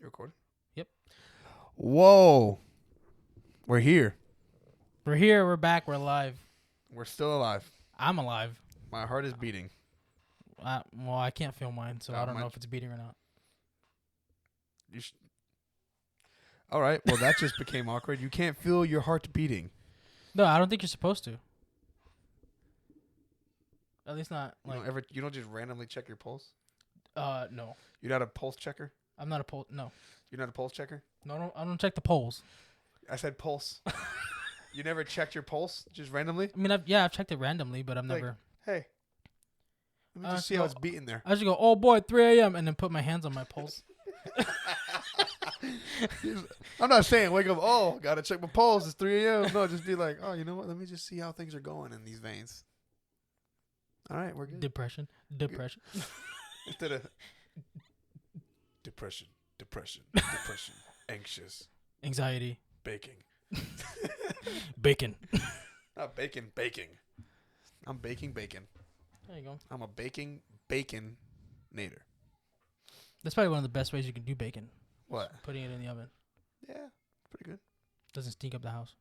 recording? Yep. Whoa. We're here. We're here. We're back. We're live. We're still alive. I'm alive. My heart is beating. Well, I can't feel mine, so I don't know if it's beating or not. All right. Well, that just became awkward. You can't feel your heart beating. No, I don't think you're supposed to. At least not like. You don't just randomly check your pulse? No. You're not a pulse checker? I'm not a pulse. No. You're not a pulse checker? No, I don't check the polls. I said pulse. You never checked your pulse just randomly? I mean, I've checked it randomly, but I've Like, never. Hey, let me just see how it's beating there. I just go, oh boy, 3 a.m. and then put my hands on my pulse. I'm not saying wake up, oh, gotta check my pulse, it's 3 a.m. No, just be like, oh, you know what? Let me just see how things are going in these veins. All right, we're good. Depression. Instead of depression, anxious, anxiety, baking. bacon. Not bacon, baking. I'm baking bacon. There you go. I'm a baking bacon-nator. That's probably one of the best ways you can do bacon. What? Putting it in the oven. Yeah, pretty good. Doesn't stink up the house.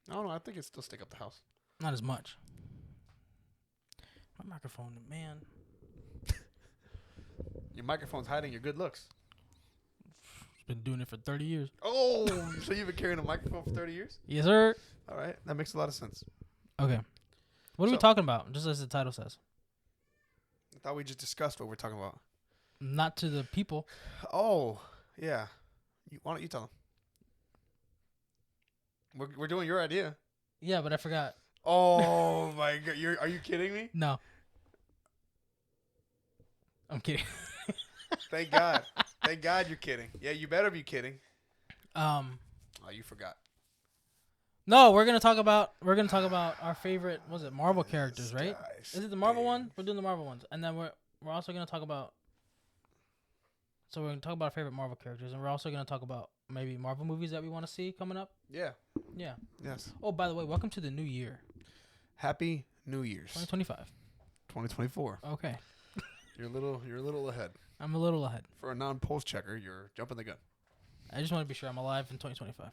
I don't know. I think it still stick up the house. Not as much. My microphone, man. Your microphone's hiding your good looks. Been doing it for 30 years. Oh, so you've been carrying a microphone for 30 years? Yes, sir. All right. That makes a lot of sense. Okay. What are we talking about? Just as the title says. I thought we just discussed what we're talking about. Not to the people. Oh, yeah. Why don't you tell them? We're doing your idea. Yeah, but I forgot. Oh, my God. Are you kidding me? No. I'm kidding. Thank God. Thank God you're kidding. Yeah, you better be kidding. Oh, you forgot. No, we're gonna talk about our favorite. Was it Marvel characters? Right? Is it the Marvel one? We're doing the Marvel ones, and then we're also gonna talk about. So we're gonna talk about our favorite Marvel characters, and we're also gonna talk about maybe Marvel movies that we want to see coming up. Yeah. Yeah. Yes. Oh, by the way, welcome to the new year. Happy New Year's. 2025. 2024. Okay. You're a little ahead. I'm a little ahead. For a non-pulse checker, you're jumping the gun. I just want to be sure I'm alive in 2025.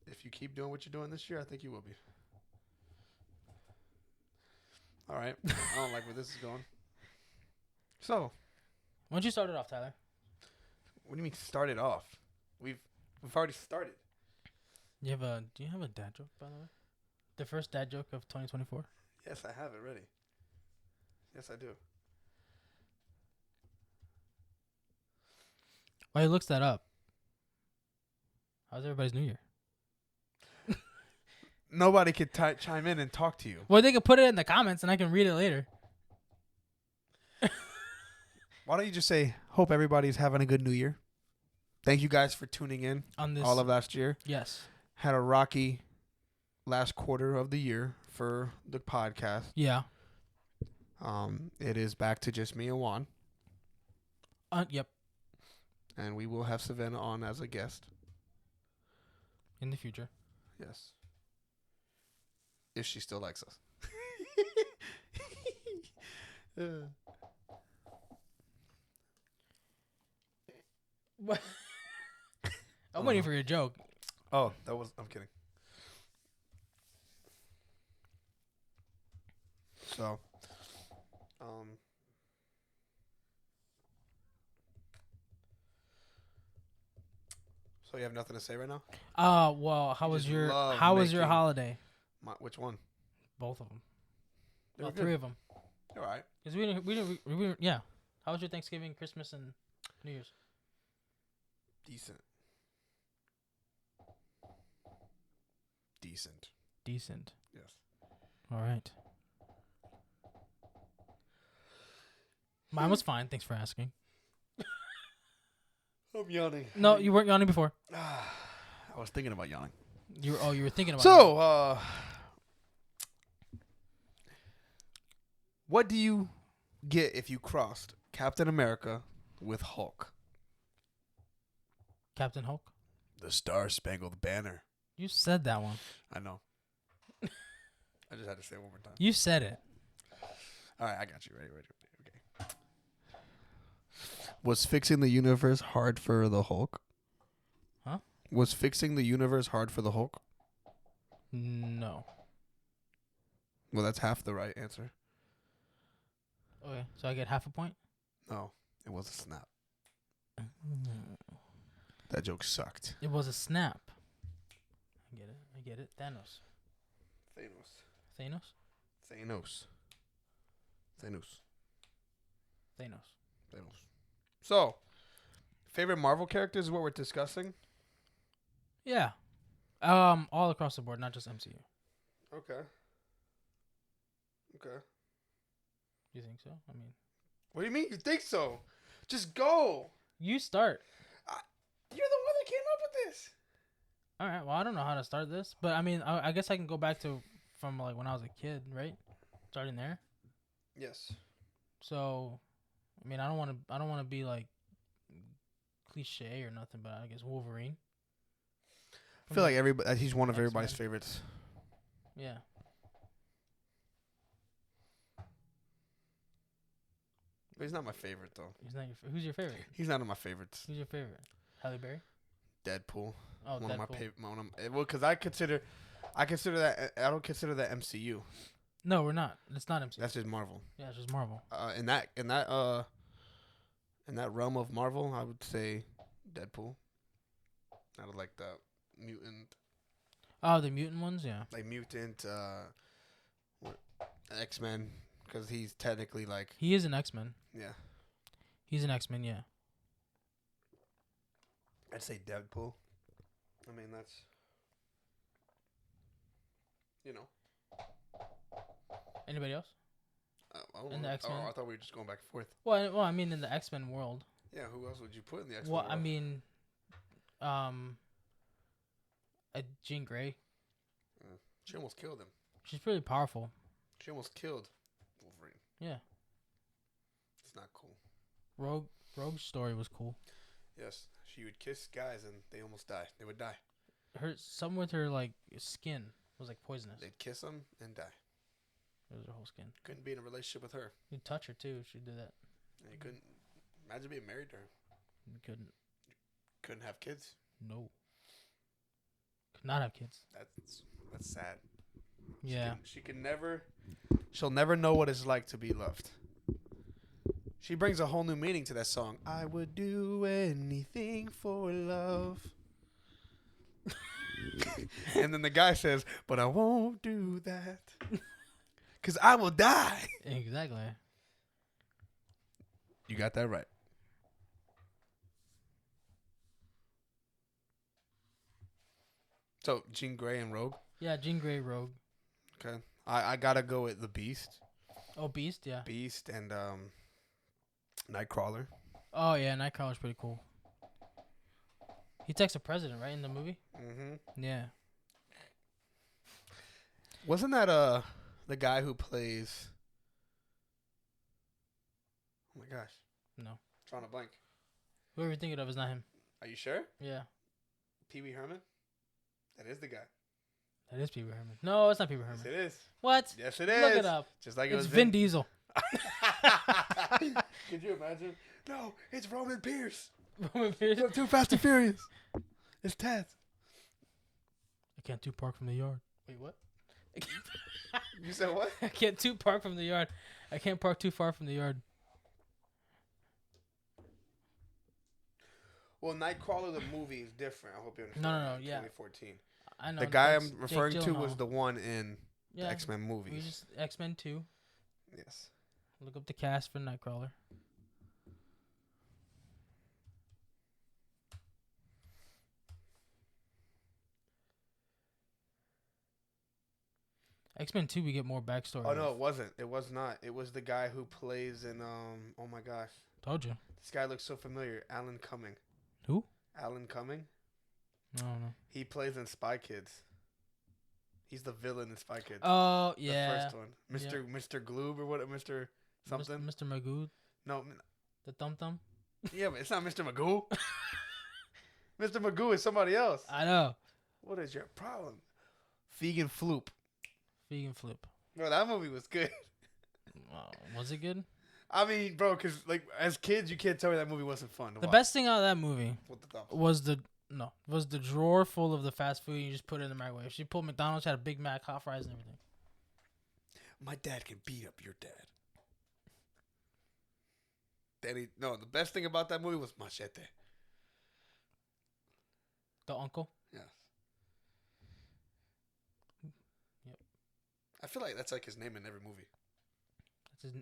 If you keep doing what you're doing this year, I think you will be. All right. I don't like where this is going. So, why don't you start it off, Tyler? What do you mean start it off? We've already started. Do you have a dad joke, by the way? The first dad joke of 2024? Yes, I have it ready. Yes, I do. While he looks that up, how's everybody's New Year? Nobody could chime in and talk to you. Well, they could put it in the comments and I can read it later. Why don't you just say, hope everybody's having a good New Year. Thank you guys for tuning in on this all of last year. Yes. Had a rocky last quarter of the year for the podcast. Yeah. It is back to just me and Juan. Yep. And we will have Savannah on as a guest. In the future. Yes. If she still likes us. What? I'm waiting for your joke. Oh, I'm kidding. So, so you have nothing to say right now? Well, how was your making holiday? Which one? Both of them. They Well, were good. 3 of them. All right. Cause we didn't. Yeah. How was your Thanksgiving, Christmas, and New Year's? Decent. Yes. All right. Mine was fine. Thanks for asking. I'm yawning. No, you weren't yawning before. I was thinking about yawning. You were thinking about. So, what do you get if you crossed Captain America with Hulk? Captain Hulk? The Star-Spangled Banner. You said that one. I know. I just had to say it one more time. You said it. All right, I got you. Ready. Okay. Was fixing the universe hard for the Hulk? Huh? Was fixing the universe hard for the Hulk? No. Well, that's half the right answer. Okay, so I get half a point. No, it was a snap. That joke sucked. It was a snap. I get it. Thanos. So, favorite Marvel characters is what we're discussing. Yeah. All across the board, not just MCU. Okay. You think so? I mean, What do you mean? You think so? Just go. you start. You're the one that came up with this. All right. Well, I don't know how to start this, but I mean, I guess I can go back to from like when I was a kid, right? Starting there. Yes. So, I mean, I don't want to be like cliche or nothing, but I guess Wolverine. I feel like he's one of X-Men. everybody's favorites. Yeah. But he's not my favorite though. He's not who's your favorite? He's not in my favorites. Who's your favorite? Halle Berry. Deadpool. Oh, One of my Deadpool. well, because I consider that I don't consider that MCU. No, we're not. It's not MCU. That's just Marvel. Yeah, it's just Marvel. In that realm of Marvel, I would say Deadpool. Out of like the mutant, Oh, the mutant ones, yeah. like mutant, X-Men, because he's technically like He is an X-Men. yeah. He's an X-Men, yeah. I'd say Deadpool. I mean that's Anybody else? In the X-Men? I thought we were just going back and forth. Well, I mean, in the X-Men world. Yeah, who else would you put in the X-Men? Well, I world? mean, Jean Grey. She almost killed him. She's pretty powerful. She almost killed Wolverine. Yeah. It's not cool. Rogue's story was cool. Yes, she would kiss guys and they almost die. They would die. Some with her like skin was like poisonous. They'd kiss them and die. It was her whole skin. Couldn't be in a relationship with her. You'd touch her too if she did that. And you couldn't imagine being married to her. You couldn't. Couldn't have kids. No. Could not have kids. That's sad. Yeah. She can never. She'll never know what it's like to be loved. She brings a whole new meaning to that song. I would do anything for love. And then the guy says, but I won't do that. Because I will die. Exactly. You got that right. So, Jean Grey and Rogue? Yeah, Jean Grey, Rogue. Okay. I gotta go with the Beast. Oh, Beast, yeah. Beast and Nightcrawler. Oh, yeah, Nightcrawler's pretty cool. He takes a president, right, in the movie? Mm-hmm. Yeah. Wasn't that the guy who plays? Oh my gosh. No. Drawing a blank. Whoever you're thinking of is not him. Are you sure? Yeah. Pee Wee Herman? That is the guy. That is Pee Wee Herman. No, it's not Pee Wee Herman. Yes, it is. What? Yes, it is. Look it up. Just like It's Vin Diesel. Could you imagine? No, it's Roman Pierce. Roman Pierce. Too Fast and Furious. It's Ted. I can't too park from the yard. Wait, what? You said what? I can't too park from the yard. I can't park too far from the yard. Well, Nightcrawler the movie is different. I hope you understand. No, that. yeah. 2014. I know. The guy that's I'm Jake referring to was Gyllenhaal. the one in the Yeah, X-Men we movies. just X-Men 2. Yes. Look up the cast for Nightcrawler. X-Men 2, we get more backstory. Oh no, it wasn't. It was not. It was the guy who plays in oh my gosh. Told you. This guy looks so familiar. Alan Cumming. Who? Alan Cumming. I don't know. He plays in Spy Kids. He's the villain in Spy Kids. Oh, The yeah. first one. Mr. Gloob or what? Mr. something? Mr. Magoo. No. The Thumb Thumb. Yeah, but it's not Mr. Magoo. Mr. Magoo is somebody else. I know. What is your problem? Vegan Floop. Vegan Flip. Bro, that movie was good. Was it good? I mean, bro, because like as kids, you can't tell me that movie wasn't fun. To The watch. best thing out of that movie What the thumbs? was the drawer full of the fast food. You just put it in the microwave. She pulled McDonald's, had a Big Mac, hot fries, and everything. My dad can beat up your dad. Danny, no, the best thing about that movie was Machete. The uncle. Yes. Yep. I feel like that's like his name in every movie.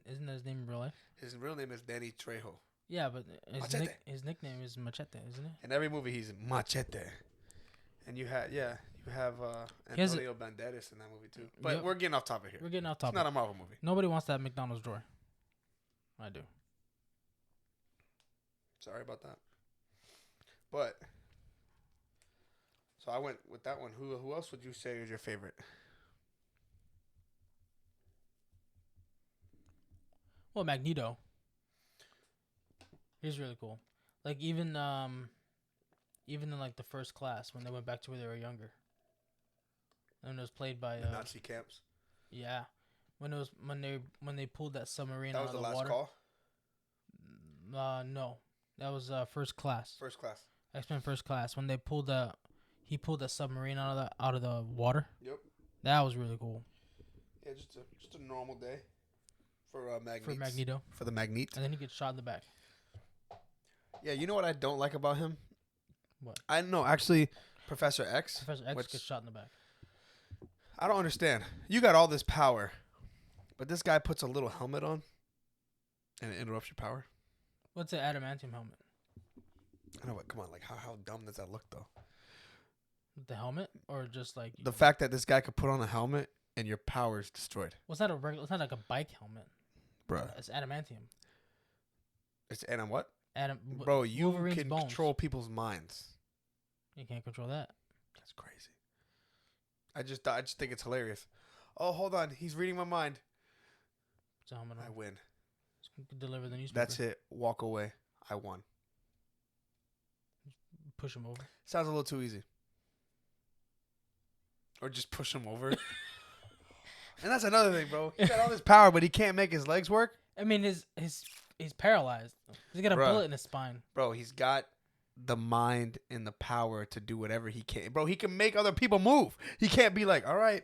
Isn't that his name in real life? His real name is Danny Trejo. Yeah, but Machete. his nickname is Machete, isn't it? In every movie, he's Machete. And you have He has Antonio Banderas in that movie too. But Yep. we're getting off topic here. We're getting off It's topic. not a Marvel movie. Nobody wants that McDonald's drawer. I do. Sorry about that. But so I went with that one. Who else would you say is your favorite? Well, Magneto. He's really cool. Like even in like the first class when they went back to where they were younger. And it was played by The Nazi camps. yeah. When they pulled that submarine That out was of the the last water. call. No. That was first class. First class. X-Men First Class when he pulled the submarine out of the water. Yep. That was really cool. Yeah, just a normal day for For Magneto. For the Magneto. And then he gets shot in the back. Yeah, you know what I don't like about him? What? I know actually, Professor X. Professor X which- gets shot in the back. I don't understand. You got all this power, but this guy puts a little helmet on, and it interrupts your power. What's an adamantium helmet? I know, but come on, like how dumb does that look though? The helmet, or just like The fact that this guy could put on a helmet and your power is destroyed, It's not like a bike helmet. bro. It's adamantium. And what, Adam. bro? You Wolverine's can bones. control people's minds. You can't control that. That's crazy. I just think it's hilarious. Oh, hold on, he's reading my mind. It's a helmet. I win. Deliver the newspaper. That's it. Walk away. I won. Push him over. Sounds a little too easy. Or just push him over. And that's another thing, bro. He got all this power, but he can't make his legs work. I mean, he's paralyzed. He's got a Bruh. bullet in his spine. Bro, he's got the mind and the power to do whatever he can. Bro, he can make other people move. He can't be like, all right,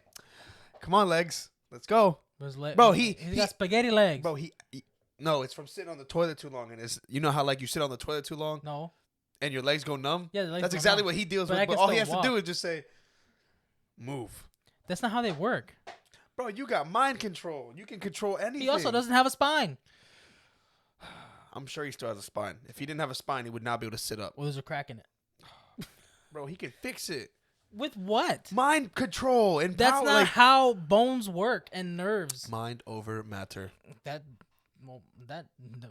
come on, legs. Let's go. Bro, he's got spaghetti legs. Bro, no, it's from sitting on the toilet too long. And it's, you know how like you sit on the toilet too long No. and your legs go numb? Yeah, the legs That's go exactly numb. what he deals But I with. can But all he still has walk. to do is just say, move. That's not how they work. Bro, you got mind control. You can control anything. He also doesn't have a spine. I'm sure he still has a spine. If he didn't have a spine, he would not be able to sit up. Well, there's a crack in it. Bro, he can fix it. With what? Mind control and That's power. not like, how bones work and nerves. mind over matter.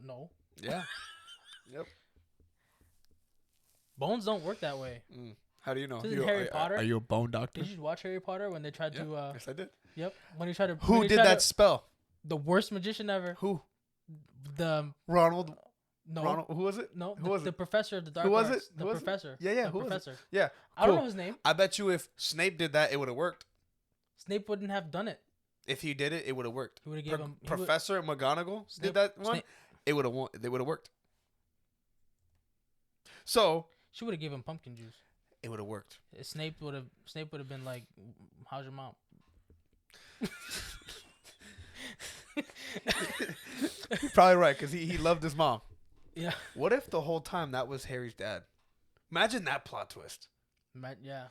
No. Yeah. Yep. Bones don't work that way. How do you know? Didn't Harry Potter? Are you a bone doctor? Did you watch Harry Potter when they tried to? Yes, I did. Yep. When he tried to. Who when he did tried that to- spell? the worst magician ever. Who? The Ronald. no. Ronald. Who was it? No. Who was the it? professor of the dark Who was arts. it? The Who was it? professor. Yeah, yeah. The Who was it? professor. Yeah. I don't cool. know his name. I bet you if Snape did that, it would have worked. Snape wouldn't have done it. If he did it, it would have worked. He would have given him. Professor McGonagall Snape- did that one. Snape- It would have. They would have worked. So She would have given him pumpkin juice. it would have worked. Snape would have been like, "How's your mom?" You're probably right because he loved his mom. Yeah. What if the whole time that was Harry's dad? Imagine that plot twist. Yeah.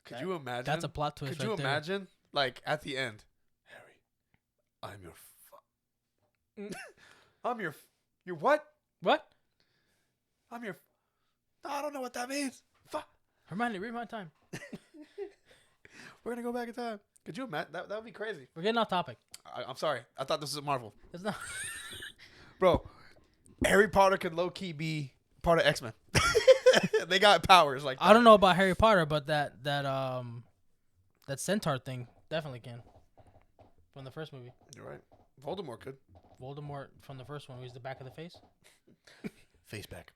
Could That- you imagine? That's a plot twist. Could you right there. imagine? Like at the end, Harry, I'm your. I'm your. Your what? What? I'm your. I don't know what that means. Fuck. Hermione, read my time. We're gonna go back in time. Could you imagine? That would be crazy. We're getting off topic. I'm sorry. I thought this was Marvel. It's not. Bro, Harry Potter could low key be part of X-Men. They got powers like that. I don't know about Harry Potter, but that centaur thing definitely can. From the first movie. You're right. Voldemort could. Voldemort from the first one, he was the back of the face. Face back.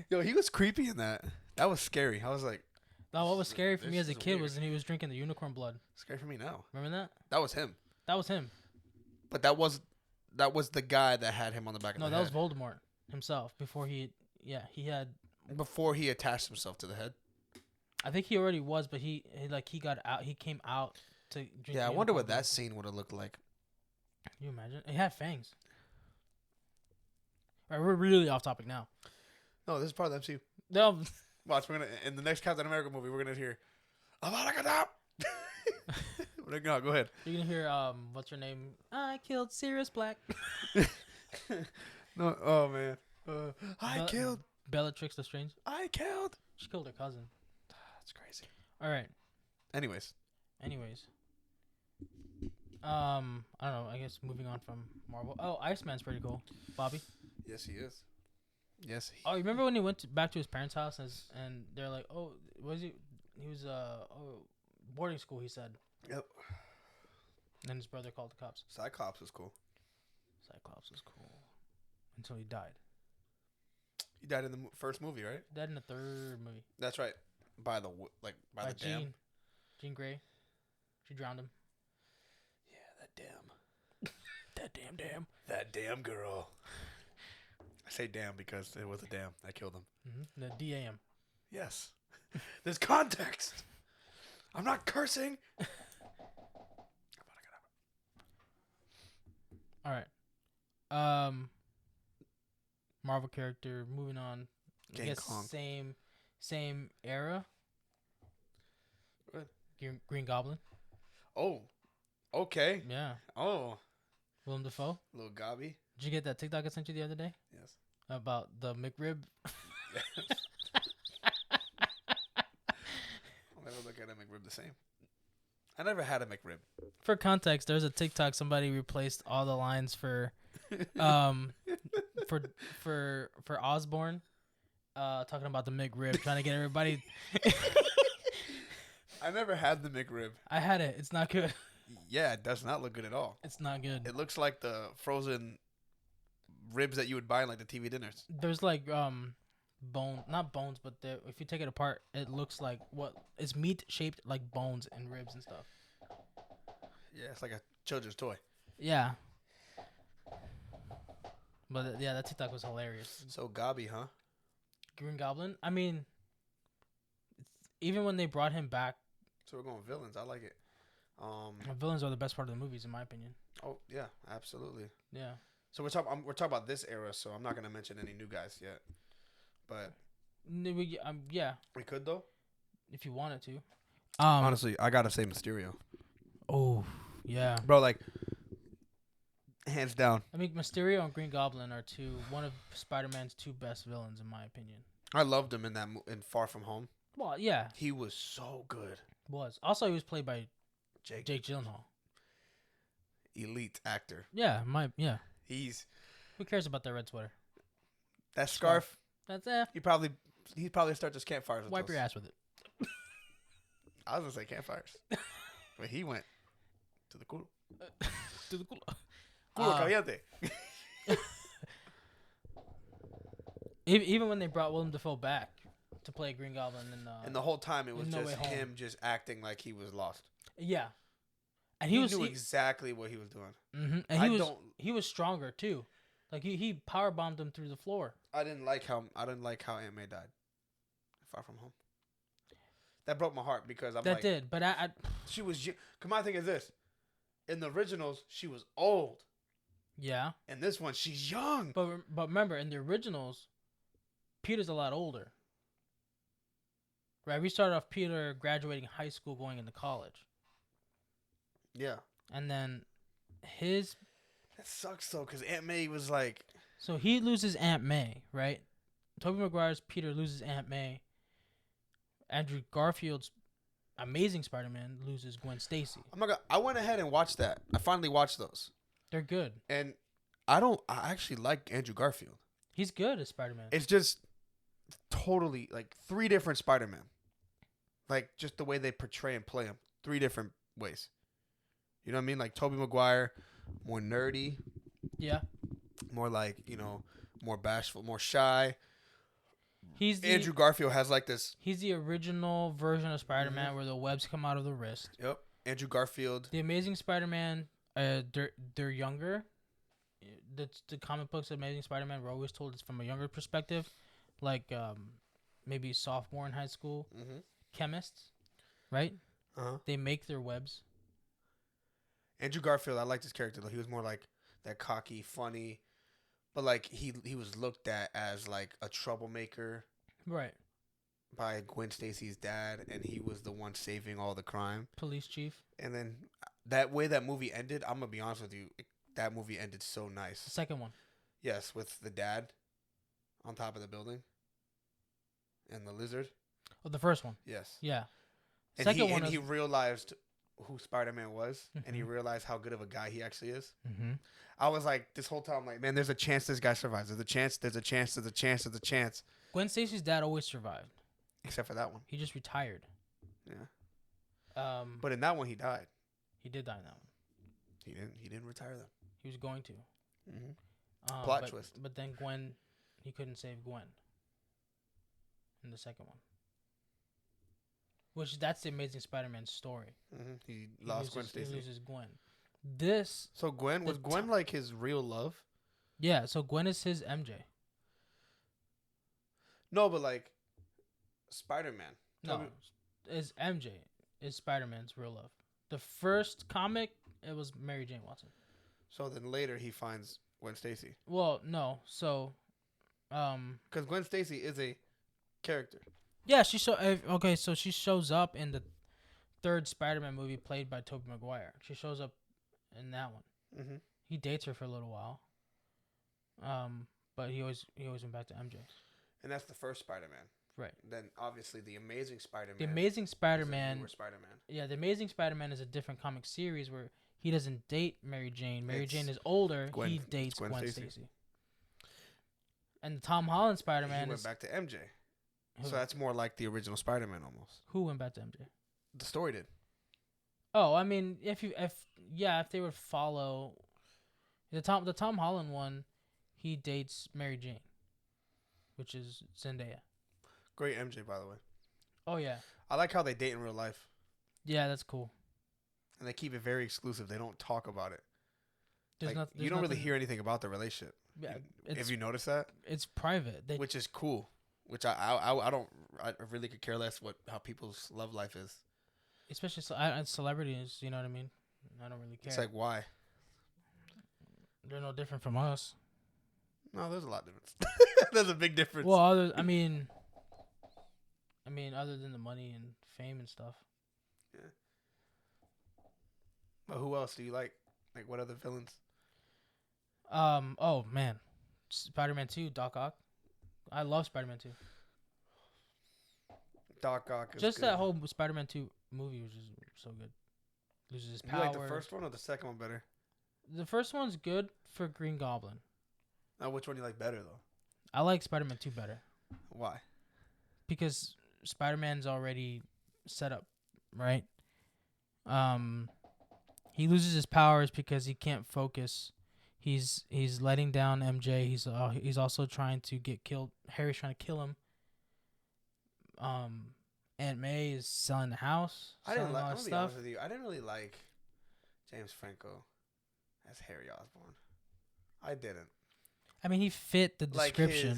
Yo, he was creepy in that. That was scary. I was like, No, what was scary for me This as a is kid weird. was when he was drinking the unicorn blood. scary for me now. Remember that? That was him. That was him. But that was the guy that had him on the back of No, the that head. was Voldemort himself before he had. Before he attached himself to the head. I think he already was, but he got out. He came out to drink. Yeah, I the wonder what unicorn that scene would have looked like. blood. Can you imagine? He had fangs. All right, we're really off topic now. No, this is part of the MCU. No, Watch, we're gonna in the next Captain America movie, we're gonna hear Avada Kedavra. Go ahead. you're gonna hear what's her name? I killed Sirius Black. No, oh man. I Bella- killed. Bellatrix Lestrange. I killed. She killed her cousin. That's crazy. All right. Anyways, I don't know. I guess moving on from Marvel. Oh, Iceman's pretty cool. Bobby. yes, he is. Yes. Oh, you remember when he went back to his parents' house and they're like, oh, was he? He was boarding school. He said. Yep. And then his brother called the cops. Cyclops was cool. Cyclops was cool until he died. He died in the first movie, right? He died in the third movie. That's right. By the by the dam. Jean Grey. She drowned him. Yeah, that dam. That damn dam. That damn girl. I say damn because it was a dam that killed him. Mm-hmm. The DAM. Yes. There's context. I'm not cursing. All right. Marvel character. Moving on. I King guess Kong. same era. What? Green Goblin. Oh. Okay. Yeah. Oh. Willem Dafoe. Little Gobby. Did you get that TikTok I sent you the other day Yes. about the McRib? I'll never look at a McRib the same. I never had a McRib. For context, there's a TikTok somebody replaced all the lines for for Osborne talking about the McRib, trying to get everybody. I never had the McRib. I had it. It's not good. Yeah, it does not look good at all. It's not good. It looks like the frozen ribs that you would buy in like the TV dinners. There's like not bones, but if you take it apart, it looks like it's meat shaped like bones and ribs and stuff. Yeah, it's like a children's toy. Yeah. But yeah, that TikTok was hilarious. So Gobby, huh? Green Goblin. I mean, even when they brought him back, So we're going villains. I like it. villains are the best part of the movies, in my opinion. Oh yeah, absolutely. Yeah. So we're talking about this era. So I'm not gonna mention any new guys yet. But Yeah, we could though. if you wanted to. Honestly, I gotta say Mysterio, Oh, yeah. bro. Like, hands down. I mean, Mysterio and Green Goblin are one of Spider-Man's two best villains, in my opinion. I loved him in in Far From Home. Well, yeah, He was so good. was. Also, he was played by Jake, Jake Gyllenhaal. elite actor. Yeah, He's Who cares about that red sweater? that scarf. That's He probably start just campfires. With wipe those. your ass with it. I was gonna say campfires, but he went to the culo. To the culo. Culo caliente. Even when they brought Willem Dafoe back to play Green Goblin, And the whole time it was No just Way Home. him just acting like he was lost. yeah, and He he knew exactly what he was doing. and he was stronger too. Like he power bombed him through the floor. I didn't like how Aunt May died. Far From Home. That broke my heart because That did, but I she was. Come on, think of this. In the originals, she was old. yeah. In this one, she's young. But remember, in the originals, Peter's a lot older. Right? We started off Peter graduating high school, going into college. Yeah. And then That sucks though, because Aunt May was like. so he loses Aunt May, right? Tobey Maguire's Peter loses Aunt May. Andrew Garfield's Amazing Spider-Man loses Gwen Stacy. I went ahead and watched that. I finally watched those, They're good. and I actually like Andrew Garfield. He's good as Spider-Man. It's just totally like three different Spider-Man. Like just the way they portray and play him, three different ways. You know what I mean? Like Tobey Maguire, more nerdy, Yeah. more like, more bashful, more shy. He's the Andrew Garfield has like this. he's the original version of Spider-Man where the webs come out of the wrist. Yep. Andrew Garfield. The Amazing Spider-Man they're younger. The comic books of Amazing Spider-Man were always told it's from a younger perspective, like maybe sophomore in high school. Mm-hmm. Chemists, right? Uh-huh. They make their webs. Andrew Garfield, I liked his character though. He was more like that cocky, funny, but like he was looked at as like a troublemaker Right. by Gwen Stacy's dad, and he was the one saving all the crime. Police chief. And then that way that movie ended, I'm gonna be honest with you, that movie ended so The nice. second one. Yes, with the dad on top of the building and the lizard. Oh, the first one. Yes. Yeah. And Second one he is. realized who Spider-Man was, and he Mhm. realized how good of a guy he actually is. Mm-hmm. I was like, this whole time, like, man, there's a chance this guy survives. There's a chance. There's a chance. There's a chance. There's a chance. Gwen Stacy's dad always survived. Except for that one. He just retired. Yeah. But But in that one, he died. he did die in that one. He didn't. He didn't retire though. He was going to. Mm-hmm. Plot twist. But then Gwen, he couldn't save Gwen. In the second one. Which that's the Amazing Spider-Man story. Mm-hmm. He lost Gwen He Stacy. loses Gwen. This. So Gwen was Gwen like his real love? Yeah. So Gwen is his MJ. No, but like Spider-Man. No, is MJ is Spider-Man's real love. The first comic, it was Mary Jane Watson. So then later he finds Gwen Stacy. Well, no. So, Because Gwen Stacy is a character. yeah, okay, so she shows up in the third Spider-Man movie played by Tobey Maguire. She shows up in that one. Mm-hmm. He dates her for a little while. But he always went back to MJ. And that's the first Spider-Man. Right. Then obviously the Amazing Spider-Man. The Amazing Spider-Man. Is a newer Spider-Man. Yeah, the Amazing Spider-Man is a different comic series where he doesn't date Mary Jane. Mary It's Jane is older. Gwen- He dates Gwen Gwen Stacy. Stacy. And the Tom Holland He Spider-Man went is back to MJ. who? So that's more like the original Spider-Man almost. Who went back to MJ? The story did. Oh, I mean, if they would follow the Tom Holland one, he dates Mary Jane, which is Zendaya. Great MJ, by the way. Oh yeah, I like how they date in real life. yeah, that's cool. And they keep it very exclusive. They don't talk about it. There's Like, there's you don't really nothing- hear anything about the relationship. Yeah, Have you noticed that? it's private. Which is cool. Which I really could care less how people's love life is. Especially celebrities. You know what I mean? I don't really care. It's like, why? They're no different from us. No, there's a lot of difference. There's a big difference. Well, I mean, other than the money and fame and stuff. But who else do you like? Like, what other villains? Oh man, Spider-Man 2, Doc Ock. I love Spider-Man 2. Doc Ock is Just good. that whole Spider-Man 2 movie was just so good. Loses his You power. like the first one or the second one better? The first one's good for Green Goblin. Now, which one do you like better though? I like Spider-Man 2 better Why? because Spider-Man's already set up, right? He loses his powers because he can't focus. He's letting down MJ. He's also trying to get killed. Harry's trying to kill him. Aunt May is selling the house. I'm Selling all gonna that be stuff. honest with you. I didn't really like James Franco as Harry Osborn. I didn't. I mean, he fit the Like description.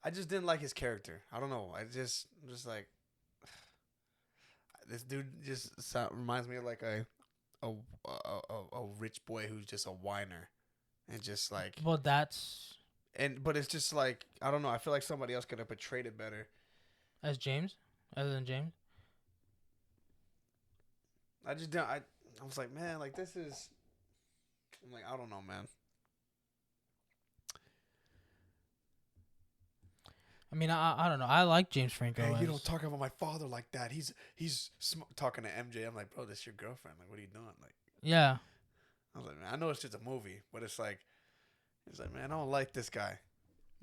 I just didn't like his character. I don't know. I'm just like this dude just reminds me of like a rich boy who's just a whiner and just like Well, that's but it's just like I don't know. I feel like somebody else could have portrayed it better. as James, other than James. I just don't. I was like, man, like this is. I'm like, I don't know, man. I mean, I don't know. I like James Franco. Hey, you as- don't talk about my father like that. He's talking to MJ. I'm like, bro, this your girlfriend. Like, what are you doing? Like, Yeah. I was like, man, I know it's just a movie, but it's like, man, I don't like this guy.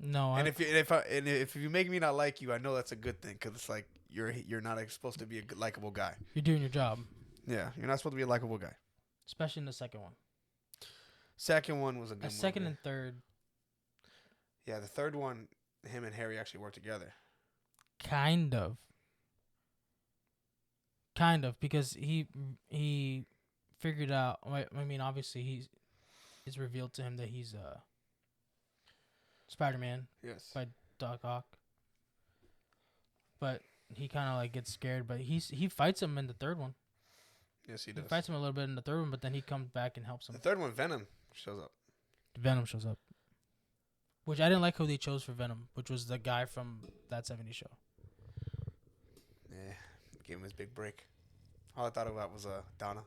No. And if you make me not like you, I know that's a good thing because it's like you're not supposed to be a good, likable guy. You're doing your job, Yeah, you're not supposed to be a likable guy. especially in the second one. Second one was a good. Second movie. and third, Yeah, the third one, him and Harry actually worked together. kind of, because he figured out. I mean, obviously it's revealed to him that he's Spider-Man Yes. by Doc Ock. But he kind of like gets scared. But he fights him in the third one. Yes, he He does. fights him a little bit in the third one, but then he comes back and helps him. The third one, Venom, shows up. Venom shows up. Which I didn't like who they chose for Venom, which was the guy from That 70s Show. Yeah, gave him his big break. All I thought about was Donna.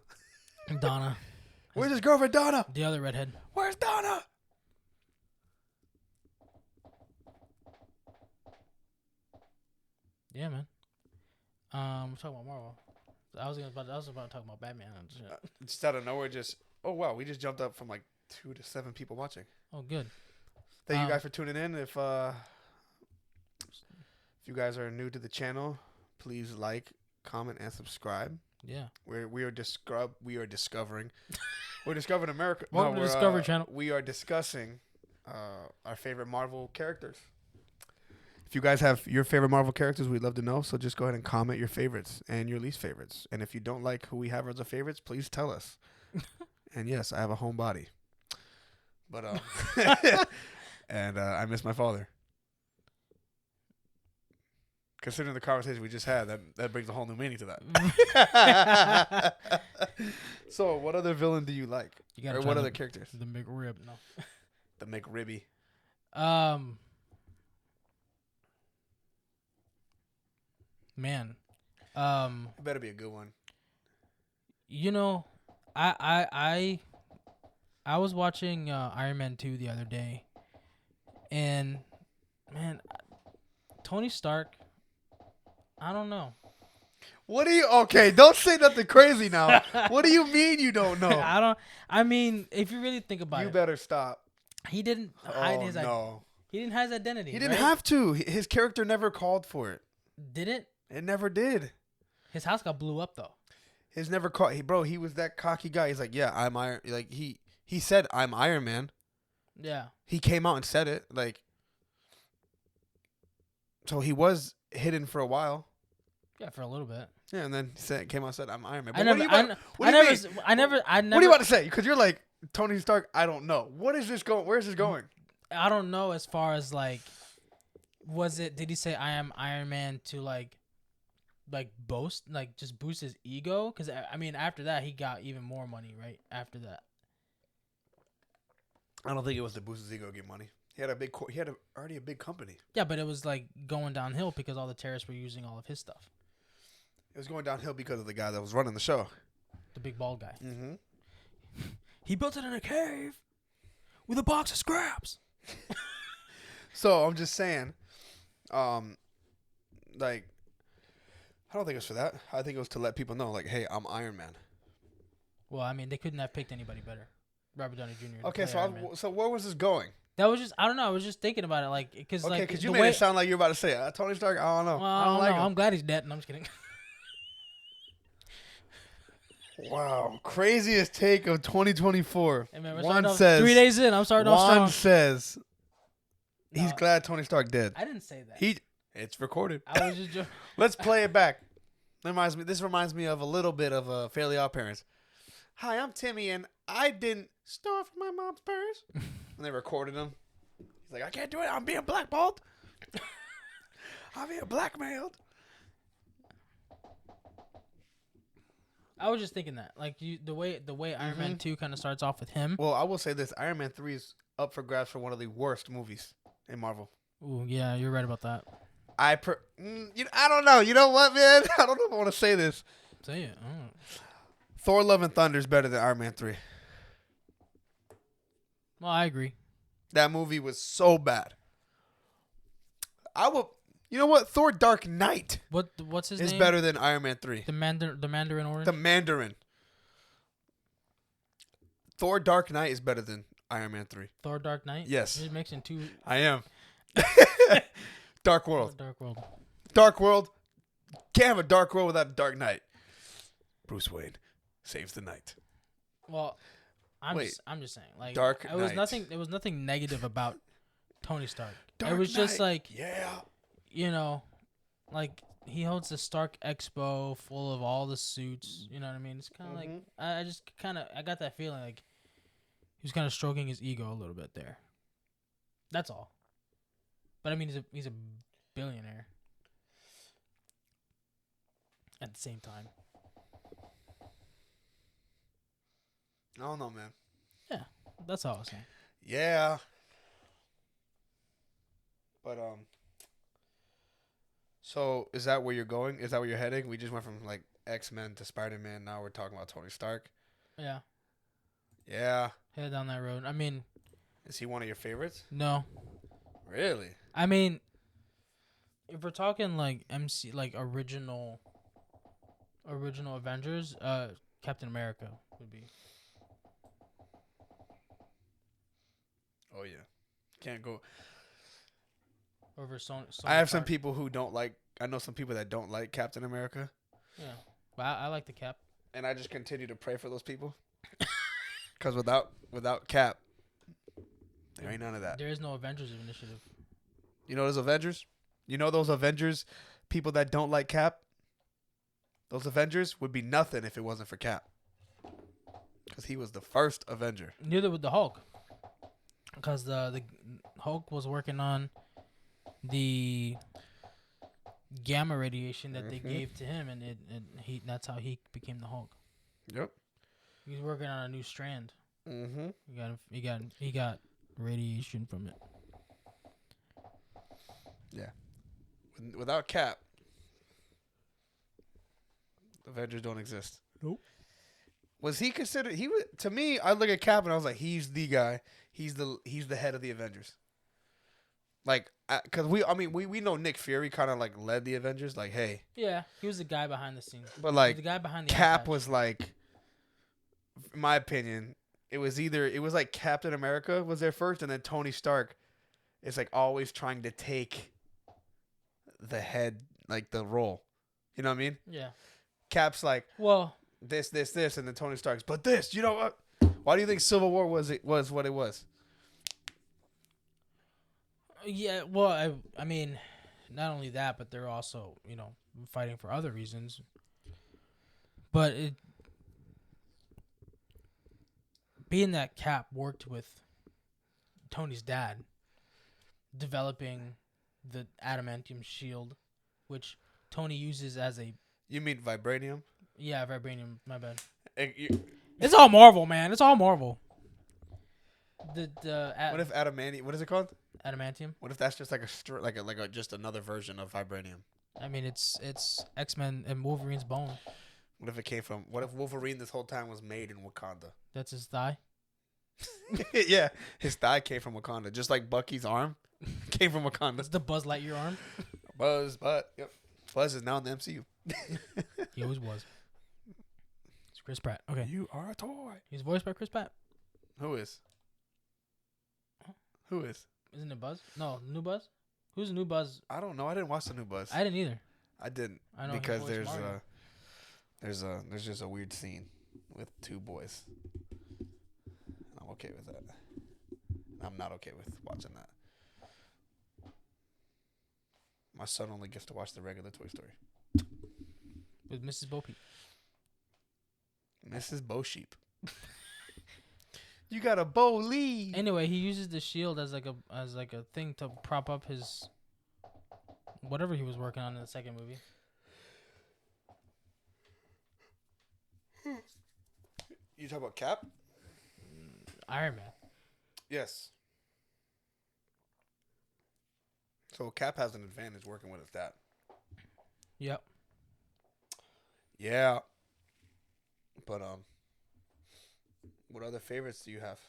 Donna. Where's his girlfriend, Donna? The other redhead. Where's Donna? Yeah, man. We're talking about Marvel. I was about to talk about Batman and shit. Just out of nowhere, oh wow, we just jumped up from like 2 to 7 people watching. Oh, good. Thank you guys for tuning in. If you guys are new to the channel, please like, comment, and subscribe. Yeah. We are discovering. We're discovering America. Welcome to Discovery Channel. We are discussing our favorite Marvel characters. If you guys have your favorite Marvel characters, we'd love to know. So just go ahead and comment your favorites and your least favorites. And if you don't like who we have as our favorites, please tell us. And yes, I have a home body. But and I miss my father. Considering the conversation we just had, that brings a whole new meaning to that. So, what other villain do you like? Or what other characters? The McRib, no. The McRibby. Man. It better be a good one. You know, I was watching Iron Man 2 the other day, and man, Tony Stark, I don't know. What do you? Okay, don't say nothing crazy now. What do you mean you don't know? I mean, if you really think about it, You better stop. he didn't hide his no. He didn't hide his identity. He didn't right? have to. His character never called for it. Did it? It never did. His house got blew up though. His never called. He was that cocky guy. He's like, yeah, I'm Iron. Like he said, I'm Iron Man. Yeah. He came out and said it. Like, so he was hidden for a while. Yeah, for a little bit. Yeah, and then came out and said, I'm Iron Man. I But never. what do you mean? I never. What are you about to say? Because you're like Tony Stark. I don't know. What is this going? Where's this going? I don't know as far as like, did he say I am Iron Man to like boast, like just boost his ego? Because I mean, after that, he got even more money, right? After that. I don't think it was to boost his ego, get money. He had already a big company. Yeah, but it was like going downhill because all the terrorists were using all of his stuff. It was going downhill because of the guy that was running the show. The big bald guy. Mm-hmm. He built it in a cave with a box of scraps. So I'm just saying, like, I don't think it was for that. I think it was to let people know, like, hey, I'm Iron Man. Well, I mean, they couldn't have picked anybody better. Robert Downey Jr. Okay, so where was this going? That was just, I don't know. I was just thinking about it, like, because Okay, like because you the made it sound like you're about to say Tony Stark. I don't know. Well, I don't like him. I'm glad he's dead. No, I'm just kidding. Wow, craziest take of 2024. Hey man, Juan says 3 days in. I'm starting off Juan strong. says he's No. glad Tony Stark dead. I didn't say that. It's recorded. I was just joking. Let's play it back. This reminds me of a little bit of Fairly Odd Parents. Hi, I'm Timmy, and I didn't steal from my mom's purse. And they recorded him. He's like, I can't do it. I'm being blackballed. I'm being blackmailed. I was just thinking that, like, the way Iron Man 2 kind of starts off with him. Well, I will say this: Iron Man 3 is up for grabs for one of the worst movies in Marvel. Ooh, yeah, you're right about that. I don't know. You know what, man? I don't know if I want to say this. Say it. Thor: Love and Thunder is better than Iron Man 3. Well, I agree. That movie was so bad. You know what? Thor: Dark Knight What's his is name? better than Iron Man 3. The Mandarin Orange. The Mandarin. Thor: Dark Knight is better than Iron Man 3. Thor: Dark Knight. Yes. You're mixing two. I am. Dark World. Dark World. Dark World. Can't have a Dark World without a Dark Knight. Bruce Wayne saves the night. Well, I'm just saying, like, Dark it was Knight. nothing. There was nothing negative about Tony Stark. Dark it was just Knight. like, Yeah. you know, like he holds the Stark Expo full of all the suits. You know what I mean? It's kind of like I just kind of I got that feeling like he was kind of stroking his ego a little bit there. That's all. But I mean, he's a billionaire at the same time. I don't know, man. Yeah, that's all I was saying. Yeah. But so is that where you're going? Is that where you're heading? We just went from like X-Men to Spider-Man. Now we're talking about Tony Stark. Yeah, Yeah. head down that road. I mean, Is he one of your favorites? no. Really? I mean, if we're talking like like original Avengers, Captain America would be. Oh yeah. Can't go. Over Sony I have some Stark. people who don't like. I know some people that don't like Captain America, Yeah, but I like the Cap. and I just continue to pray for those people. Because without Cap, there ain't none of that. There is no Avengers initiative. You know those Avengers? You know those Avengers people that don't like Cap? Those Avengers would be nothing if it wasn't for Cap. Because he was the first Avenger. Neither would the Hulk, because the Hulk was working on the gamma radiation that they gave to him, and that's how he became the Hulk. Yep. He's working on a new strand. Mm-hmm. He got radiation from it. Yeah. Without Cap, Avengers don't exist. Nope. Was he considered? He was to me. I look at Cap and I was like, he's the guy. He's the head of the Avengers. Like, cause we know Nick Fury kind of like led the Avengers. Like, hey, Yeah, he was the guy behind the scenes. but He was like the guy behind the Cap eye patch. was like, in my opinion, it was like Captain America was there first, and then Tony Stark is like always trying to take the head, like the role. You know what I mean? Yeah. Cap's like Well, this, and then Tony Stark's, but this, you know what? Why do you think Civil War was what it was? yeah. Well, I mean, not only that, but they're also fighting for other reasons. But being that Cap worked with Tony's dad, developing the adamantium shield, which Tony uses as a You mean vibranium? vibranium. My bad. You- It's all Marvel, man. It's all Marvel. what if adamantium? What is it called? Adamantium? What if that's just like a just another version of vibranium? I mean, it's X-Men and Wolverine's bone. What if it came from? What if Wolverine this whole time was made in Wakanda? That's his thigh. Yeah, his thigh came from Wakanda, just like Bucky's arm came from Wakanda. That's the Buzz Lightyear arm. Yep. Buzz is now in the MCU. He always was. It's Chris Pratt. Okay. You are a toy. He's voiced by Chris Pratt. Who is? Who is? Isn't it Buzz? No, new Buzz? Who's the new Buzz? I don't know. I didn't watch the new Buzz. I didn't either. I didn't I know he because voiced Mario. there's just a weird scene with two boys. I'm okay with that. I'm not okay with watching that. My son only gets to watch the regular Toy Story. With Mrs. Bo Peep. Mrs. Bo Sheep. You got a Bo Lee. Anyway, he uses the shield as like a thing to prop up his whatever he was working on in the second movie. You talk about Cap? Iron Man. Yes. So Cap has an advantage working with his dad. Yep. Yeah. But what other favorites do you have?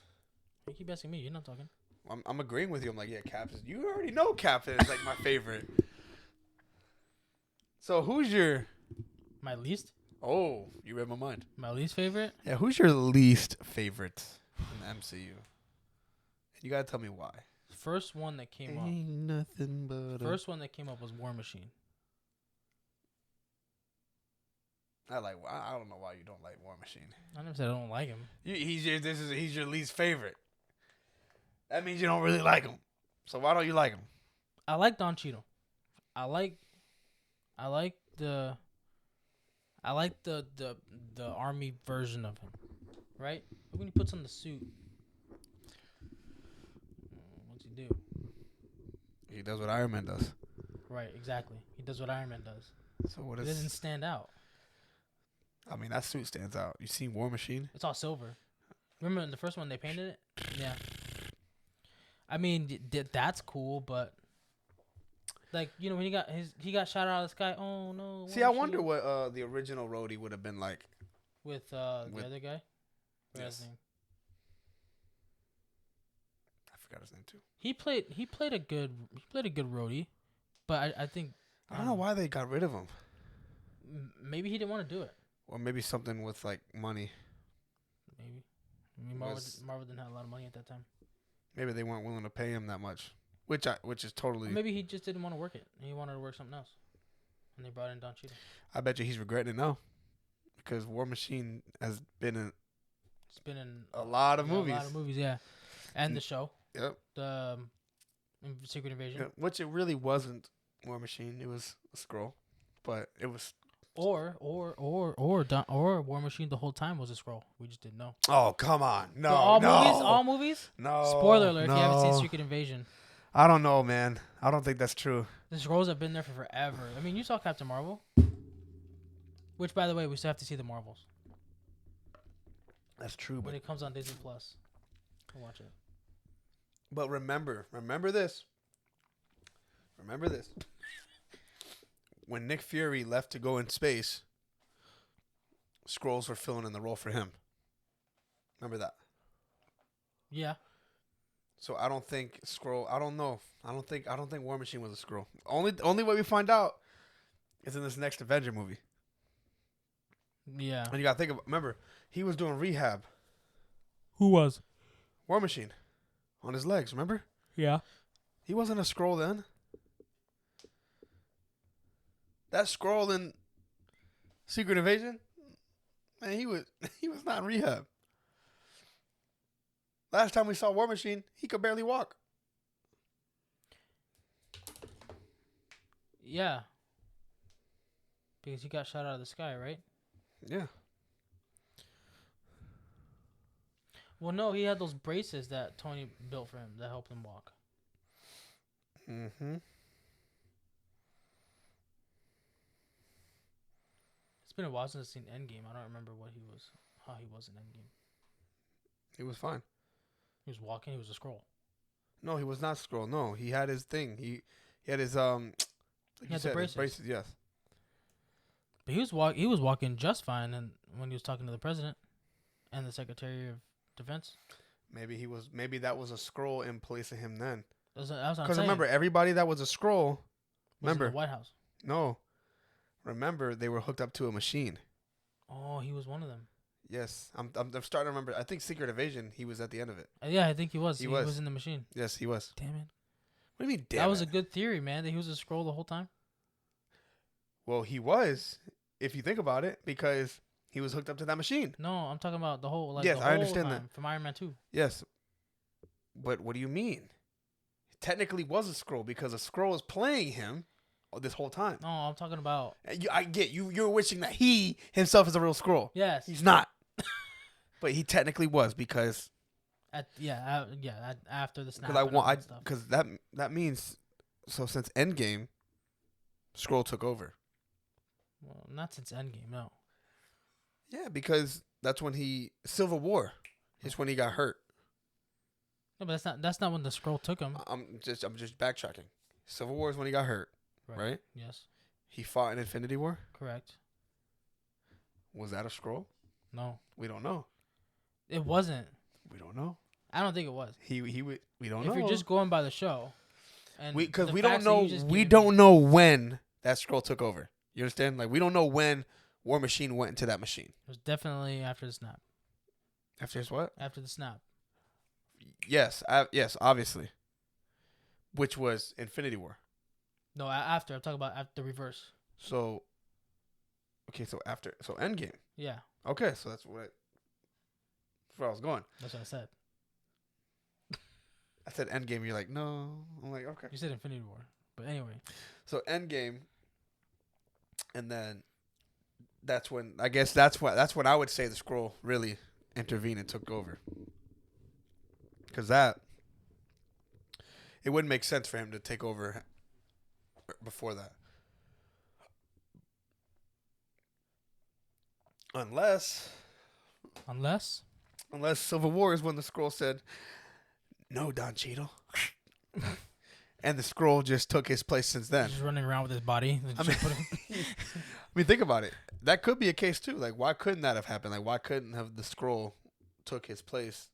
You keep asking me. You're not talking. I'm agreeing with you. I'm like, yeah, Cap is. You already know Cap is like my favorite. So who's your? My least? Oh, you read my mind. My least favorite? Yeah, who's your least favorite in the MCU? You gotta tell me why. First one that came up. Ain't nothing but First one that came up was War Machine. I don't know why you don't like War Machine. I never said I don't like him. He's your least favorite. That means you don't really like him. So why don't you like him? I like Don Cheadle. I like I like the the army version of him, right? When he puts on the suit, what's he do? He does what Iron Man does. Right, exactly. He does what Iron Man does. So what It is? doesn't stand out. I mean, that suit stands out. You seen War Machine? It's all silver. Remember in the first one they painted it? Yeah. I mean, that's cool, but like when he got shot out of the sky. Oh no! See, I wonder what the original Rhodey would have been like with the other guy. What's his name? I forgot his name too. He played a good Rhodey, but I think I don't know why they got rid of him. Maybe he didn't want to do it. Or maybe something with like money. Maybe. I mean, Marvel didn't have a lot of money at that time. Maybe they weren't willing to pay him that much, which is totally. Or maybe he just didn't want to work it. He wanted to work something else, and they brought in Don Cheadle. I bet you he's regretting it now, because War Machine has been in. It's been in a lot of movies. A lot of movies, yeah, and the show. Yep. The Secret Invasion. Yeah, which it really wasn't War Machine. It was a Skrull, but it was. Or War Machine the whole time was a Skrull. We just didn't know. Oh, come on. No, all movies? No. Spoiler alert if you haven't seen Secret Invasion. I don't know, man. I don't think that's true. The Skrulls have been there for forever. I mean, you saw Captain Marvel. Which, by the way, we still have to see the Marvels. That's true, when it comes on Disney Plus. We'll watch it. But remember this. Remember this. When Nick Fury left to go in space, Skrulls were filling in the role for him. Remember that? Yeah. So I don't think Skrull. I don't know. I don't think War Machine was a Skrull. Only way we find out is in this next Avenger movie. Yeah. And you gotta think of. Remember, he was doing rehab. Who was? War Machine, on his legs. Remember? Yeah. He wasn't a Skrull then. That Skrull in Secret Invasion, man, he was not in rehab. Last time we saw War Machine, he could barely walk. Yeah. Because he got shot out of the sky, right? Yeah. Well, no, he had those braces that Tony built for him that helped him walk. Mm-hmm. It's been a while since I've seen Endgame. I don't remember how he was in Endgame. He was fine. He was walking. He was a Skrull. No, he was not Skrull. No, he had his thing. He had his like he had the braces. His braces. Yes. But he was walking just fine, and when he was talking to the president and the Secretary of Defense. Maybe that was a Skrull in place of him then. Because remember, everybody that was a Skrull, remember, in the White House. No, remember they were hooked up to a machine. Oh, he was one of them. Yes, I'm starting to remember. I think Secret Invasion, he was at the end of it. Yeah, I think he was. He was in the machine. Yes, he was. Damn it. What do you mean, damn That was a good theory, man, that he was a Skrull the whole time. Well, he was, if you think about it, because he was hooked up to that machine. No, I'm talking about the whole, yes, the I whole understand time that. from Iron Man 2. Yes. But what do you mean? He technically was a Skrull because a Skrull is playing him this whole time. No, I'm talking about... I get you. You're wishing that he himself is a real Skrull. Yes. He's not. But he technically was because... after the snap. Because that means... So since Endgame, Skrull took over. Well, not since Endgame, no. Yeah, because that's when Civil War is when he got hurt. No, but that's not when the Skrull took him. I'm just backtracking. Civil War is when he got hurt, right? Yes. He fought in Infinity War. Correct. Was that a Skrull? No. We don't know. It wasn't. We don't know. I don't think it was. We don't know. If you're just going by the show, and because we don't know. We don't know when that Skrull took over. You understand? Like we don't know when War Machine went into that machine. It was definitely after the snap. After his what? After the snap. Yes. Yes. Obviously. Which was Infinity War. No, after. I'm talking about after the reverse. So. Okay, so after. So Endgame. Yeah. Okay, so that's where I was going. That's what I said. I said Endgame. You're like, no. I'm like, okay. You said Infinity War. But anyway. So Endgame. And then that's when I guess that's when I would say the scroll really intervened and took over. Because that it wouldn't make sense for him to take over before that, unless Unless unless Civil War is when the scroll said no, Don Cheadle, and the scroll just took his place since then. he's just running around with his body. I mean, think about it. That could be a case too. Like, why couldn't that have happened? Like, why couldn't have the scroll took his place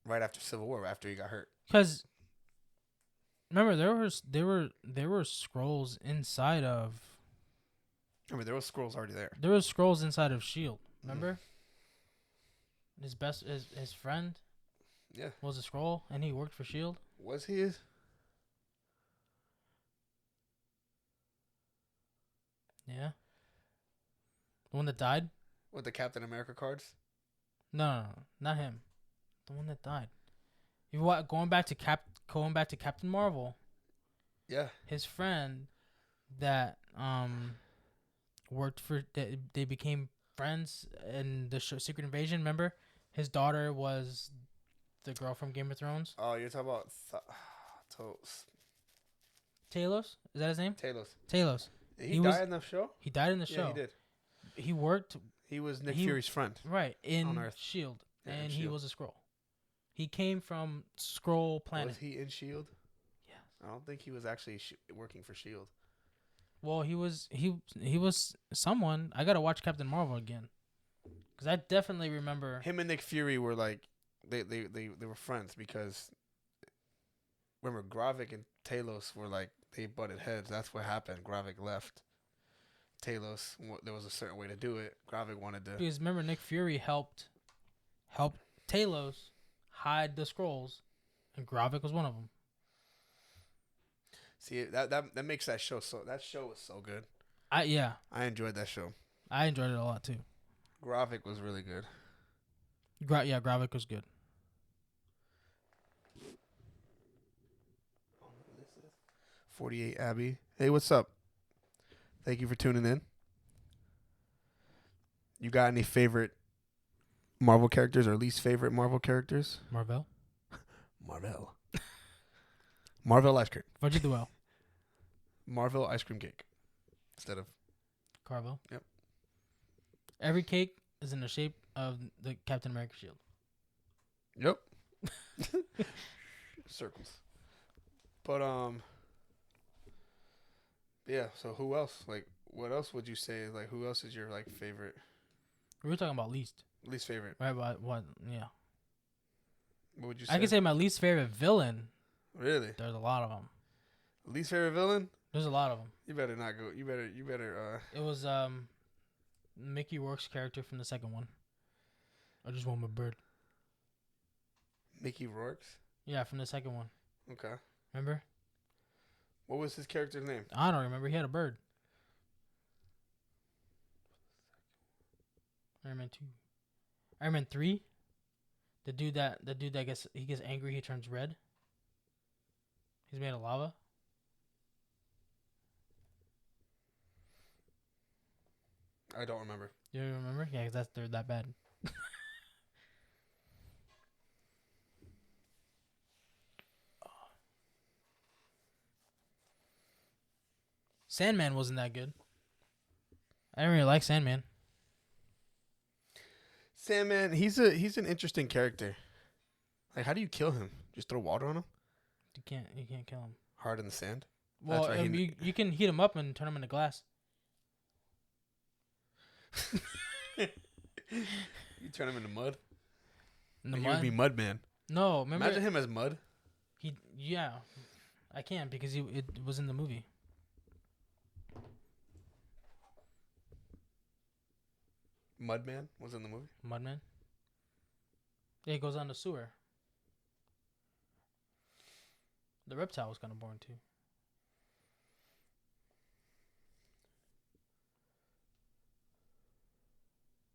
right after Civil War, after he got hurt? Because remember there were scrolls inside of I mean, there were scrolls already there. there was scrolls inside of Shield. Remember, his friend Yeah, was a scroll, and he worked for Shield. was he? Yeah, the one that died. With the Captain America cards? No, not him. The one that died. Going back to Captain Marvel. Yeah. His friend that worked for they became friends in the show Secret Invasion. Remember, his daughter was the girl from Game of Thrones. Oh, you're talking about Talos, is that his name? Talos. Talos. Did He he was- die in the show? He died in the Yeah, show. he did. He worked He was Nick He- Fury's friend. right in On Earth. Shield, Yeah, in and he S.H.I.E.L.D. was a scroll. He came from Scroll Planet. Was he in Shield? Yes. I don't think he was actually working for Shield. Well, he was someone. I gotta watch Captain Marvel again, because I definitely remember. Him and Nick Fury were like they were friends because remember Gravik and Talos were like they butted heads. That's what happened. Gravik left. Talos, there was a certain way to do it. Gravik wanted to. Because remember, Nick Fury helped Talos hide the scrolls, and Gravik was one of them. See that makes that show so. That show was so good. I enjoyed that show. I enjoyed it a lot too. Gravik was really good. Gravik was good. 48 Abby. Hey, what's up? Thank you for tuning in. You got any favorite Marvel characters or least favorite Marvel characters? Marvel. Marvel ice cream. Fudgy Duel. Marvel ice cream cake. Instead of Carvel. Yep. Every cake is in the shape of the Captain America shield. Yep. Circles. But yeah, so who else? Like what else would you say? Like who else is your like favorite We were talking about least. least favorite? Right, but what yeah. What would you say? I can say my least favorite villain. Really? There's a lot of them. Least favorite villain? There's a lot of them. You better not go. You better It was Mickey Rourke's character from the second one. I just want my bird. Mickey Rourke's? Yeah, from the second one. Okay. Remember? What was his character's name? I don't remember. He had a bird. Iron Man 2. Iron Man 3. The dude that gets angry, he turns red. He's made of lava. I don't remember. You don't remember? Yeah, 'cause they're that bad. Sandman wasn't that good. I didn't really like Sandman. Sandman, he's an interesting character. Like, how do you kill him? Just throw water on him? You can't kill him. Hard in the sand? Well, right, you can heat him up and turn him into glass. You turn him into mud? In the He mud? would be Mud Man. No, remember Imagine him as mud. I can't because it was in the movie. Mudman was in the movie. Mudman. Yeah, he goes on the sewer. The reptile was kind of boring too.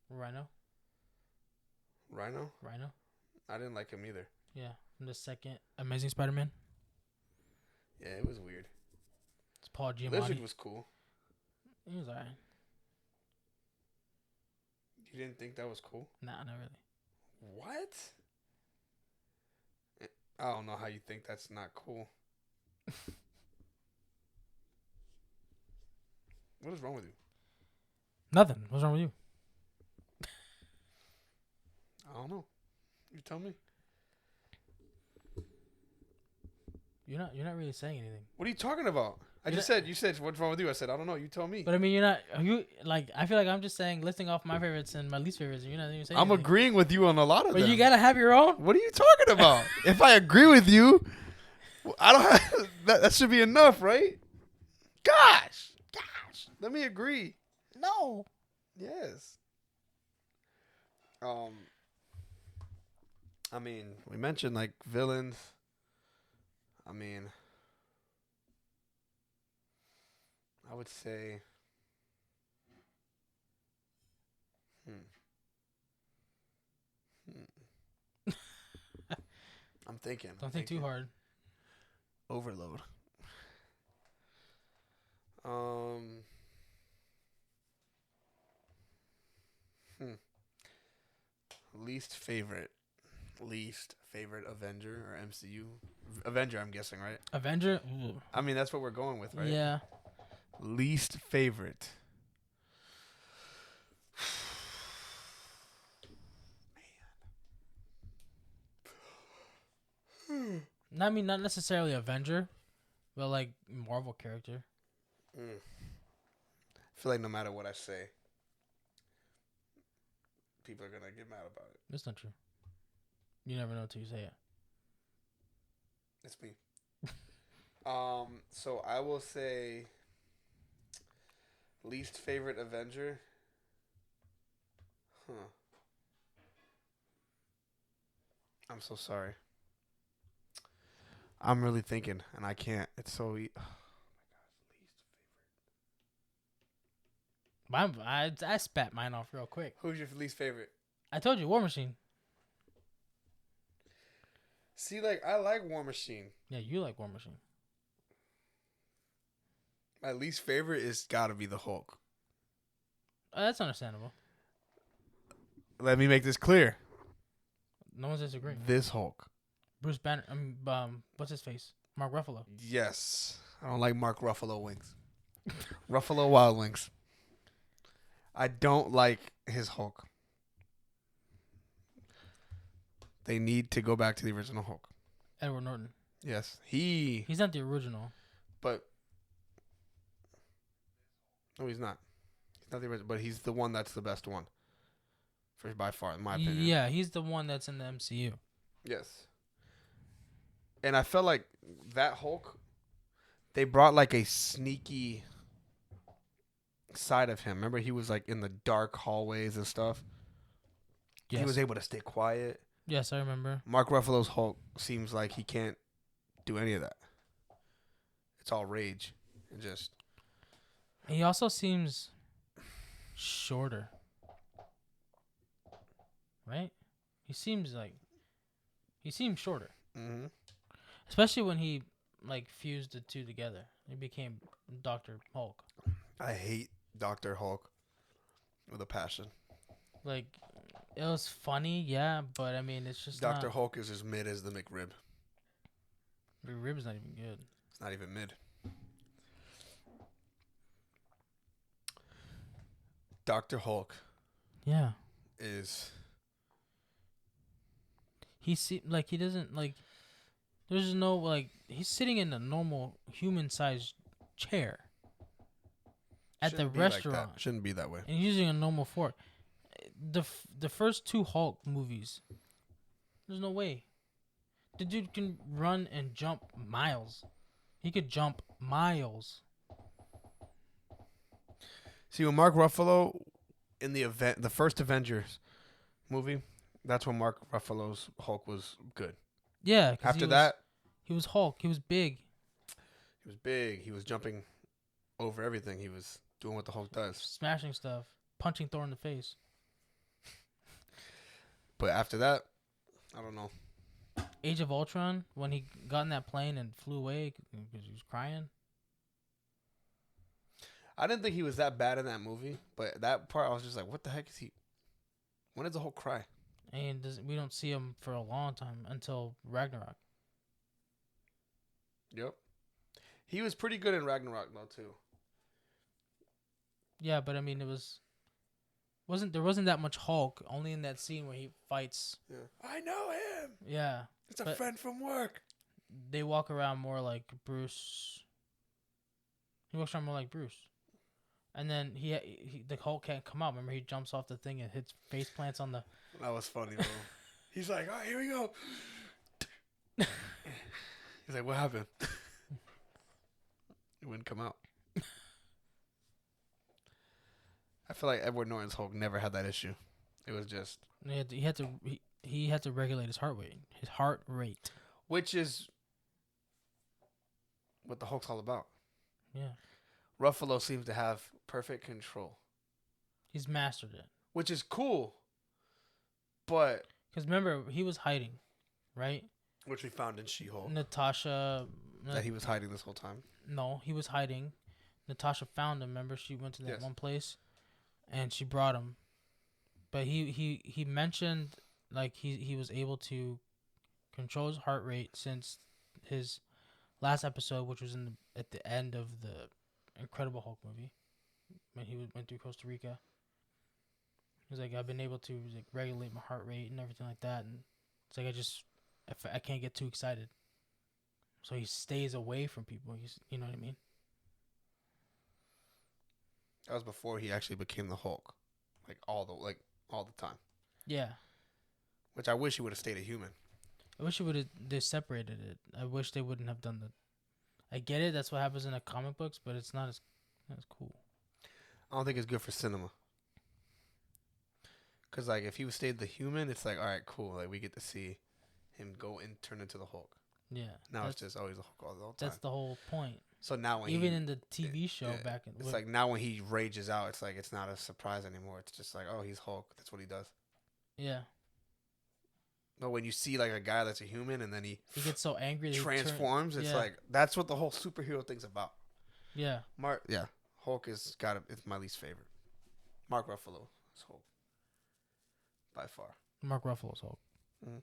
Rhino. Rhino? Rhino. I didn't like him either. Yeah, from the second Amazing Spider-Man. Yeah, it was weird. It's Paul Giamatti. Lizard was cool. He was alright. You didn't think that was cool? Nah, not really. What? I don't know how you think that's not cool. What is wrong with you? Nothing. What's wrong with you? I don't know. You tell me. You're not really saying anything. What are you talking about? You said, what's wrong with you? I said, I don't know. You tell me. But I mean, you're not. I feel like I'm just saying, listing off my favorites and my least favorites, and you're not even saying I'm anything. agreeing with you on a lot of them. But you gotta have your own. What are you talking about? If I agree with you, I don't have, that should be enough, right? Gosh. Let me agree. No. Yes. I mean, we mentioned like villains. I mean, I would say, I'm thinking. Don't think too hard. Overload. Least favorite Avenger or MCU Avenger. I'm guessing, right? Avenger. Ooh. I mean, that's what we're going with, right? Yeah. Least favorite. I mean, not necessarily Avenger, but like Marvel character. I feel like no matter what I say, people are gonna get mad about it. That's not true. You never know until you say it. It's me. So I will say least favorite Avenger. I'm so sorry. I'm really thinking, and I can't. It's so. Oh I spat mine off real quick. Who's your least favorite? I told you, War Machine. See, like, I like War Machine. Yeah, you like War Machine. My least favorite is gotta be the Hulk. That's understandable. Let me make this clear. No one's disagreeing. This Hulk. Bruce Banner. What's his face? Mark Ruffalo. Yes. I don't like Mark Ruffalo wings. Ruffalo Wild Wings. I don't like his Hulk. They need to go back to the original Hulk. Edward Norton. Yes. He's not the original. But. No, he's not. He's not the original. But he's the one that's the best one. By far, in my opinion. Yeah, he's the one that's in the MCU. Yes. And I felt like that Hulk, they brought like a sneaky side of him. Remember, he was like in the dark hallways and stuff. Yes. He was able to stay quiet. Yes, I remember. Mark Ruffalo's Hulk seems like he can't do any of that. It's all rage and just. He also seems shorter. Right? He seems shorter. Mm-hmm. Especially when he like fused the two together. He became Dr. Hulk. I hate Dr. Hulk with a passion. Like, it was funny, yeah, but I mean, it's just Dr. Hulk is as mid as the McRib. McRib is not even good. It's not even mid. Dr. Hulk. Yeah. Is. He like he doesn't like. There's no like he's sitting in a normal human-sized chair at the restaurant. Like shouldn't be that way. And he's using a normal fork. The first two Hulk movies, there's no way. The dude can run and jump miles. He could jump miles. See, when Mark Ruffalo in the first Avengers movie, that's when Mark Ruffalo's Hulk was good. Yeah. After that, he was Hulk. He was big. He was big. He was jumping over everything. He was doing what the Hulk does. Smashing stuff. Punching Thor in the face. But after that, I don't know. Age of Ultron, when he got in that plane and flew away because he was crying. I didn't think he was that bad in that movie, but that part I was just like, what the heck is he? When does the Hulk cry? And we don't see him for a long time until Ragnarok. Yep. He was pretty good in Ragnarok though too. Yeah, but I mean, there wasn't that much Hulk. Only in that scene where he fights. Yeah. I know him. Yeah, It's a friend from work. they walk around more like Bruce. He walks around more like Bruce. And then the Hulk can't come out. Remember, he jumps off the thing and hits face plants on the. That was funny, bro. He's like, all right, here we go. He's like, what happened? It wouldn't come out. I feel like Edward Norton's Hulk never had that issue. It was just He had to regulate his heart rate. His heart rate. which is what the Hulk's all about. Yeah. Ruffalo seems to have perfect control, He's mastered it. which is cool. But Because remember, he was hiding, right? which we found in She-Hulk Natasha. that he was hiding this whole time. No, he was hiding. Natasha found him. Remember, she went to that Yes. one place, and she brought him. But he mentioned like he was able to control his heart rate since his last episode, which was at the end of the Incredible Hulk movie, when he went through Costa Rica. He's like, I've been able to like regulate my heart rate and everything like that, and it's like I can't get too excited. So he stays away from people. You know what I mean? That was before he actually became the Hulk, all the time. Yeah. Which I wish he would have stayed a human. I wish they separated it. I wish they wouldn't have done that. I get it. That's what happens in the comic books, but it's not as cool. I don't think it's good for cinema. Because, if he stayed the human, it's like, all right, cool. Like, we get to see him go and turn into the Hulk. Yeah. Now it's just always the Hulk all the time. That's the whole point. So now when even in the TV show back in... It's like now when he rages out, it's like it's not a surprise anymore. It's just like, oh, he's Hulk. That's what he does. Yeah. But when you see, a guy that's a human and then he gets so angry that transforms, it's like, that's what the whole superhero thing's about. Yeah. Hulk is it's my least favorite. Mark Ruffalo is Hulk. By far. Mark Ruffalo's Hulk. Mm-hmm.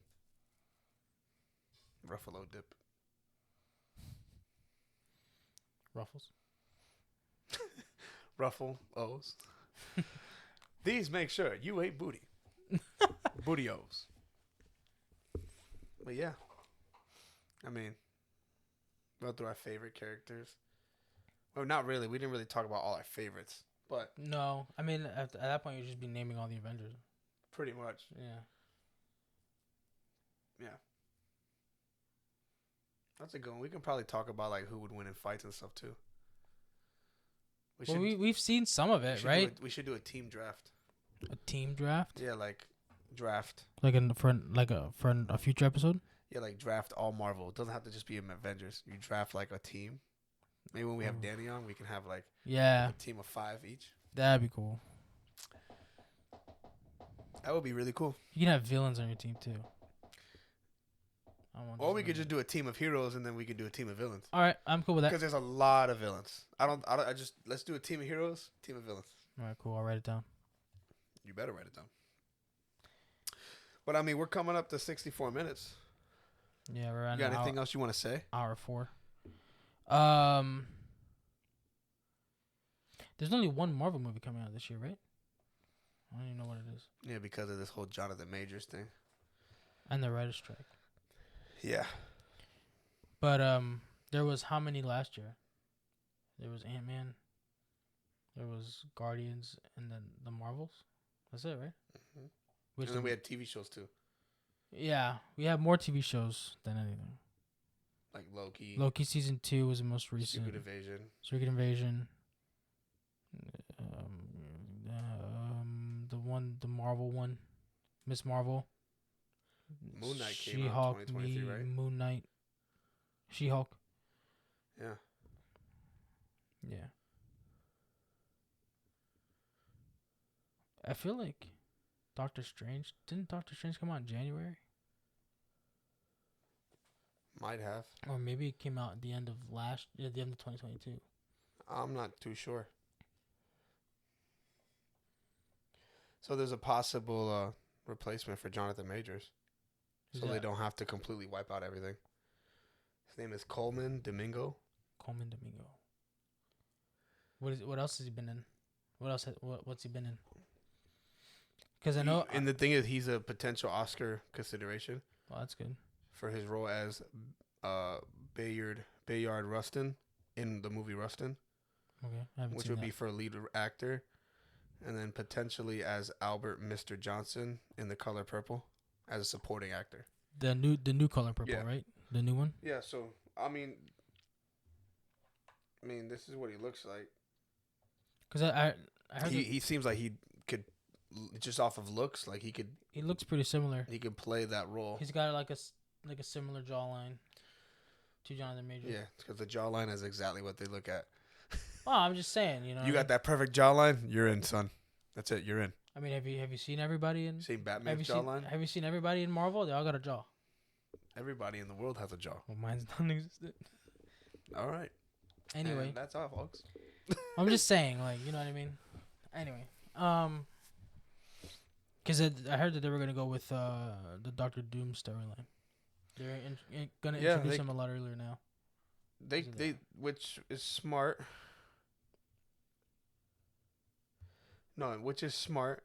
Ruffalo dip. Ruffles. Ruffle O's. These make sure you ate booty. Booty O's. But yeah. I mean, go through our favorite characters. Well, not really. We didn't really talk about all our favorites. But no. I mean, at that point, you'd just be naming all the Avengers. Pretty much. Yeah. Yeah. That's a good one. We can probably talk about who would win in fights and stuff too. We've seen some of it, right? We should do a team draft. A team draft? Yeah, draft. For a future episode? Yeah, draft all Marvel. It doesn't have to just be Avengers. You draft a team. Maybe when we have Danny on, we can have a team of 5 each. That'd be cool. That would be really cool. You can have villains on your team too. Or we could just do a team of heroes and then we could do a team of villains. All right, I'm cool with that. Because there's a lot of villains. Let's do a team of heroes, team of villains. All right, cool. I'll write it down. You better write it down. But I mean, we're coming up to 64 minutes. Yeah, we're on. You got anything else you want to say? Hour 4. There's only one Marvel movie coming out this year, right? I don't even know what it is. Yeah, because of this whole Jonathan Majors thing. And the writer's strike. Yeah. But there was how many last year? There was Ant-Man. There was Guardians, and then the Marvels. That's it, right? Mm-hmm. And then we had TV shows too. Yeah, we have more TV shows than anything. Like Loki. Loki season 2 was the most recent. Secret Invasion. The Marvel one, Miss Marvel. Moon Knight came out in 2023, right? Moon Knight. She-Hulk. Yeah. Yeah. I feel like Doctor Strange. Didn't Doctor Strange come out in January? Might have. Or maybe it came out at the end of the end of 2022. I'm not too sure. So there's a possible replacement for Jonathan Majors, Who's so they that? don't have to completely wipe out everything. His name is Coleman Domingo. Coleman Domingo. What else has he been in? What's he been in? Because I know. And the thing is, he's a potential Oscar consideration Oh, that's good. for his role as Bayard Rustin in the movie Rustin, Okay, I haven't which seen would that. be for a lead actor, and then potentially as Albert Mr. Johnson in The Color Purple as a supporting actor. The new Color Purple, Yeah. right? The new one. Yeah, so I mean, this is what he looks like. Because I heard He seems like he could, just off of looks, like he could he looks pretty similar. play that role. He's got like a similar jawline to Jonathan Majors. Yeah, because the jawline is exactly what they look at. Oh, I'm just saying, you know. You got that perfect jawline, you're in, son. That's it, you're in. I mean, have you seen everybody in? Seen Batman's jawline? Have you seen everybody in Marvel? They all got a jaw. Everybody in the world has a jaw. Well, mine's non-existent. All right. Anyway, And that's all, folks. I'm just saying, like, you know what I mean. Anyway, because I heard that they were gonna go with the Doctor Doom storyline. They're gonna Yeah, introduce him a lot earlier now. Which is smart. No, which is smart.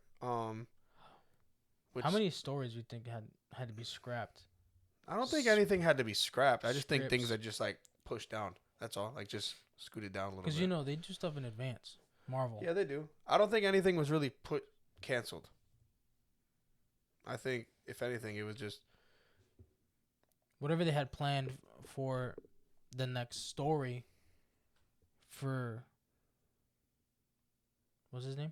Which How many stories do you think had to be scrapped? I don't think anything had to be scrapped. I just think things Scripts. are just like pushed down. That's all. Like just scooted down a little bit. Because you know they do stuff in advance. Marvel. Yeah, they do. I don't think anything was really canceled. I think if anything, it was just Whatever they had planned for the next story. For what's his name?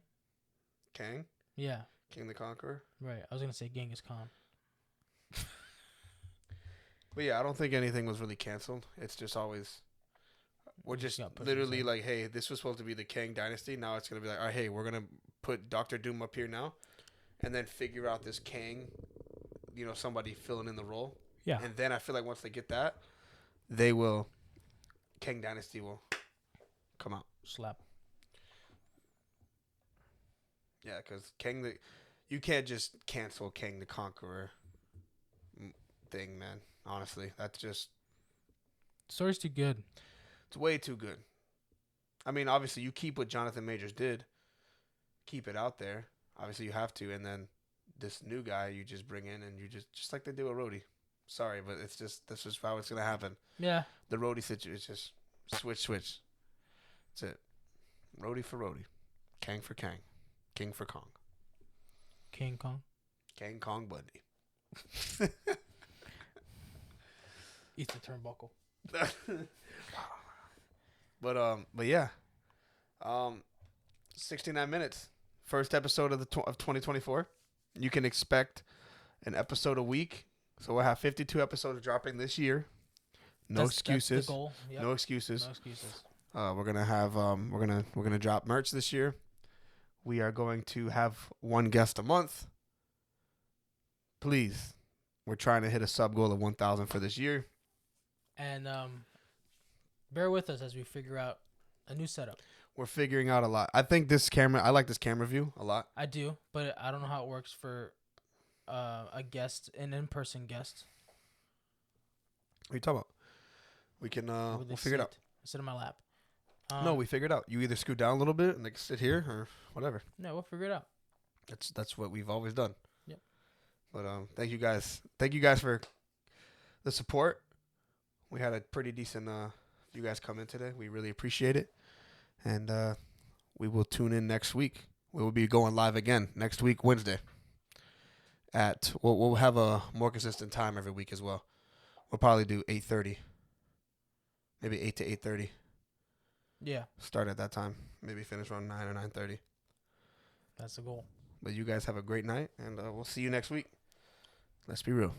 Kang, Yeah, King the Conqueror. right. I was gonna say Genghis Khan. But yeah, I don't think anything was really canceled. It's just always we're just got pushed literally aside. like, hey, this was supposed to be the Kang dynasty. Now it's gonna be like, all right, hey, we're gonna put Doctor Doom up here now, and then figure out this Kang. Somebody filling in the role. Yeah. And then I feel like once they get that, they will. Kang dynasty will come out. Slap. Yeah, because you can't just cancel Kang the Conqueror thing, man. Honestly, that's just Story's too good. it's way too good. I mean, obviously, you keep what Jonathan Majors did, keep it out there. Obviously, you have to, and then this new guy you just bring in, and you just like they do a Rhodey. Sorry, but this is how it's gonna happen. Yeah. The Rhodey situation is just switch. That's it. Rhodey for Rhodey, Kang for Kang, King for Kong, King Kong. Kang Kong Bundy. Eats the turnbuckle. But yeah, 69 minutes. First episode of of 2024. You can expect an episode a week. So we'll have 52 episodes dropping this year. No excuses. That's the goal. Yep. No excuses. No excuses. We're gonna have we're gonna drop merch this year. We are going to have one guest a month. Please, we're trying to hit a sub goal of 1,000 for this year. And bear with us as we figure out a new setup. We're figuring out a lot. I like this camera view a lot. I do, but I don't know how it works for a guest, an in-person guest. What are you talking about? We can Where they we'll figure it out. Sit on my lap. No, we figured it out. You either scoot down a little bit and like sit here or whatever. No, we'll figure it out. That's what we've always done. Yep. But thank you guys. Thank you guys for the support. We had a pretty decent you guys come in today. We really appreciate it. And we will tune in next week. We will be going live again next week, Wednesday. We'll have a more consistent time every week as well. We'll probably do 8:30. Maybe 8 to 8:30. Yeah, Start at that time. Maybe finish around 9 or 9:30. that's the goal. But you guys have a great night, and we'll see you next week. Let's be real.